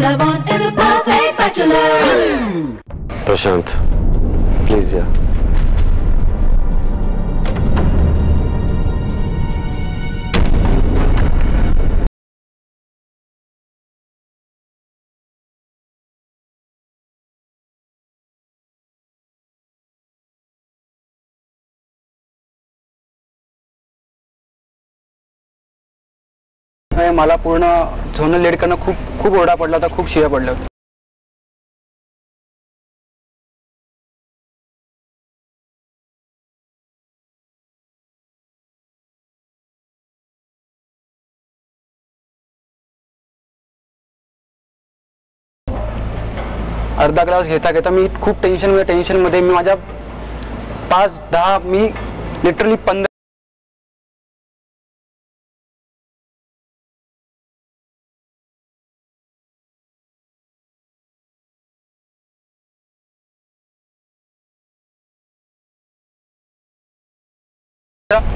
All I want is a perfect bachelor. Prashant, please या. मला पूर्ण झोनल लीड करणं खूप ओरडा पडला होता, खूप शिव्या पडल्या होत्या. अर्धा ग्लास घेता घेता मी खूप टेन्शन मध्ये मी माझ्या 5-10 मी लिटरली 15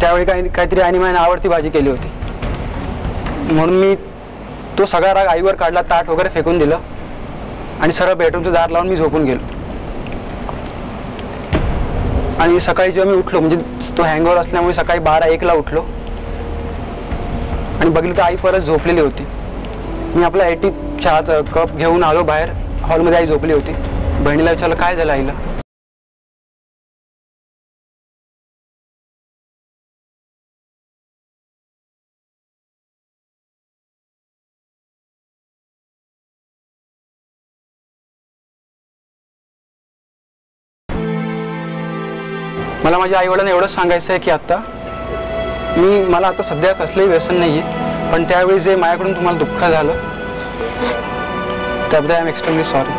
त्यावेळी काहीतरी आणि माझ्या आवडती भाजी केली होती म्हणून मी तो सगळा राग आईवर काढला, ताट वगैरे फेकून दिलं आणि सरळ बेडरूमचं दार लावून मी झोपून गेलो. आणि सकाळी जेव्हा मी उठलो, म्हणजे तो हँगओव्हर असल्यामुळे सकाळी 12-1ला उठलो आणि बघितलं तर आई परत झोपलेली होती. मी आपला 80 चहाचा कप घेऊन आलो बाहेर, हॉलमध्ये आई झोपली होती. बहिणीला विचारलं काय झालं आईला. मला माझ्या आईवडिलांना एवढंच सांगायचं आहे की मला आता सध्या कसलंही व्यसन नाहीये, पण त्यावेळी जे माझ्याकडून तुम्हाला दुःख झालं त्याबद्दल आय एम एक्स्ट्रीमली सॉरी.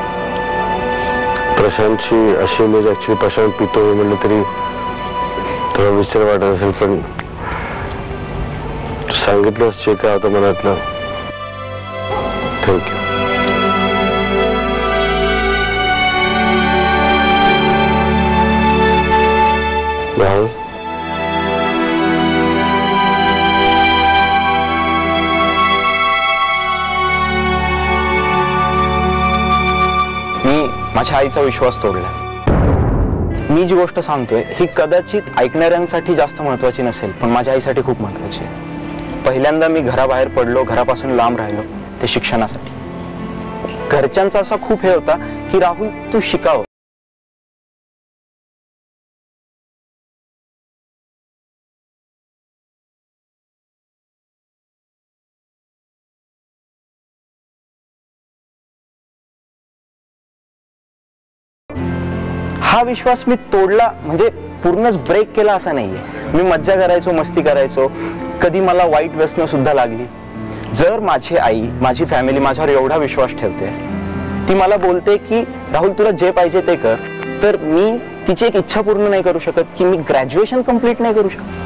प्रशांतची अशी इमेज ऍक्च्युली प्रशांत पितो म्हणलं तरी थोडा विचार वाटत असेल, पण तू सांगितलंच जे काय होतं मनातलं. थँक्यू. राहुल, मी माझ्या आईचा विश्वास तोडला. मी जी गोष्ट सांगतोय ही कदाचित ऐकणाऱ्यांसाठी जास्त महत्वाची नसेल, पण माझ्या आईसाठी खूप महत्वाची आहे. पहिल्यांदा मी घराबाहेर पडलो, घरापासून लांब राहिलो, ते शिक्षणासाठी. घरच्यांचा असा खूप हे होता की राहुल तू शिकावं. हा विश्वास मी तोडला म्हणजे पूर्णच ब्रेक केला असा नाहीये. मी मज्जा करायचो, मस्ती करायचो, कधी मला वाईट व्यसन सुद्धा लागली. जर माझी आई, माझी फॅमिली माझ्यावर एवढा विश्वास ठेवते, ती मला बोलते की राहुल तुला जे पाहिजे ते कर, तर मी तिची एक इच्छा पूर्ण नाही करू शकत की मी ग्रॅज्युएशन कंप्लीट नाही करू शकत.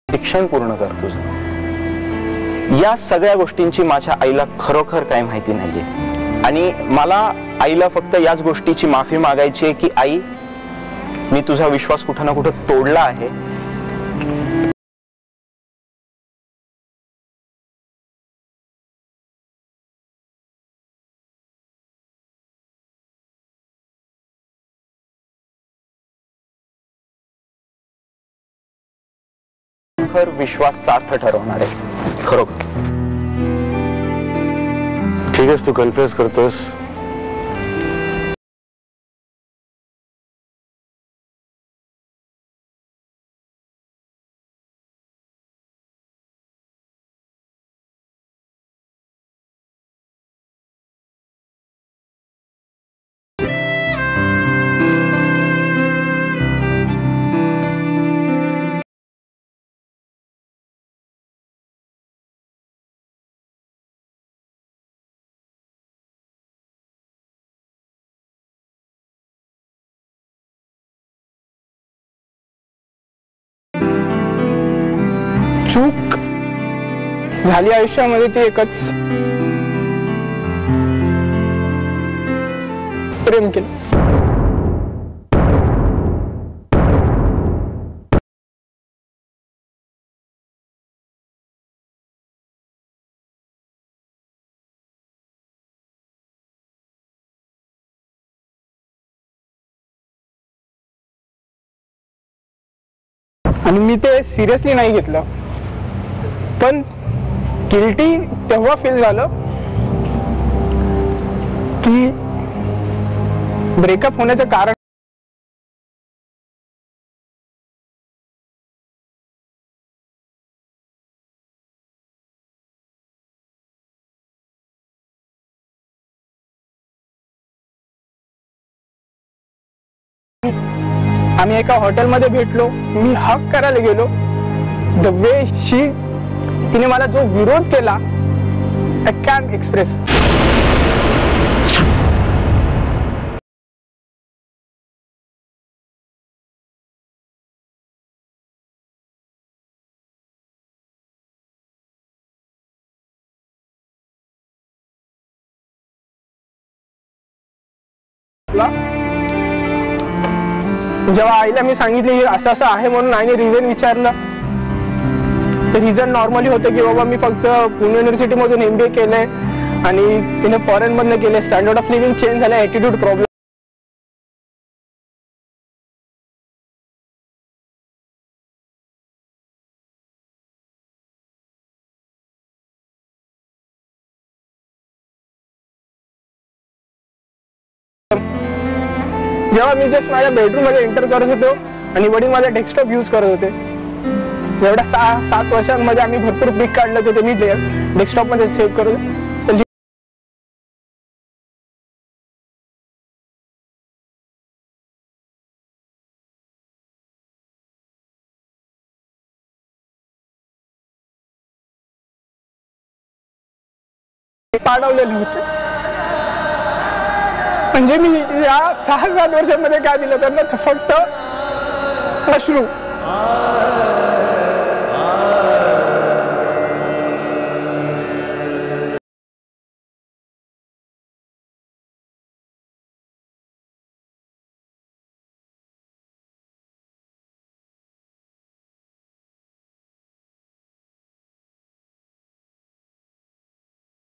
शिक्षण पूर्ण कर तुझं. या सगळ्या गोष्टींची माझ्या आईला खरोखर काही माहिती नाहीये आणि मला आईला फक्त याच गोष्टीची माफी मागायची आहे की आई, मी तुझा विश्वास कुठं ना कुठं तोडला आहे. विश्वास सार्थ ठरवणार आहे खरोखर. ठीक आहे, तू कन्फ्युज करतोस. चूक झाली आयुष्यामध्ये ती एकच, प्रेम केलं. आणि मी ते सिरियसली नाही घेतलं, पण गिल्टी तेव्हा फील झालं की ब्रेकअप होण्याचं कारण आम्ही एका हॉटेलमध्ये भेटलो. मी हक करायला गेलो. द वे तिने मला जो विरोध केला, आय कॅन एक्सप्रेस. जेव्हा आईला मी सांगितले असं असं आहे म्हणून आईने रिझन विचारलं, तर रिझन नॉर्मली होतं की बाबा मी फक्त पुणे युनिव्हर्सिटी मधून MBA केलंय आणि तिने फॉरेन मधनं केलंय, स्टँडर्ड ऑफ लिव्हिंग चेंज झालं, ॲटिट्यूड प्रॉब्लेम. जेव्हा मी जस्ट माझ्या बेडरूम मध्ये एंटर करत होतो आणि वडील माझा डेस्कटॉप यूज करत होते, एवढ्या 6-7 वर्षांमध्ये आम्ही भरपूर पिक काढले होते. मी डेस्कटॉप मध्ये सेव्ह करून पाडवलेले होते. म्हणजे मी या 6-7 वर्षांमध्ये काय दिलं त्यांना, फक्त अश्रू.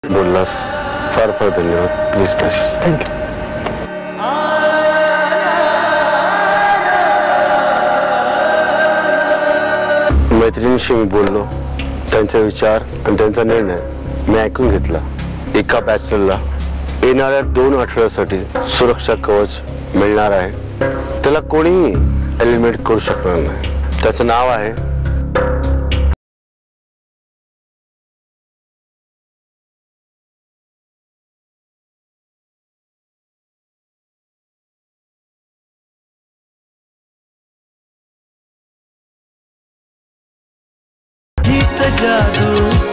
बोललास फार फार धन्यवाद. प्लीज बस. थँक्यू. मैत्रिणींशी मी बोललो, त्यांचे विचार आणि त्यांचा निर्णय मी ऐकून घेतला. एका बॅचलरला येणाऱ्या 2 आठवड्यासाठी सुरक्षा कवच मिळणार आहे. त्याला कोणीही एलिमिनेट करू शकणार नाही. त्याचं नाव आहे जादू.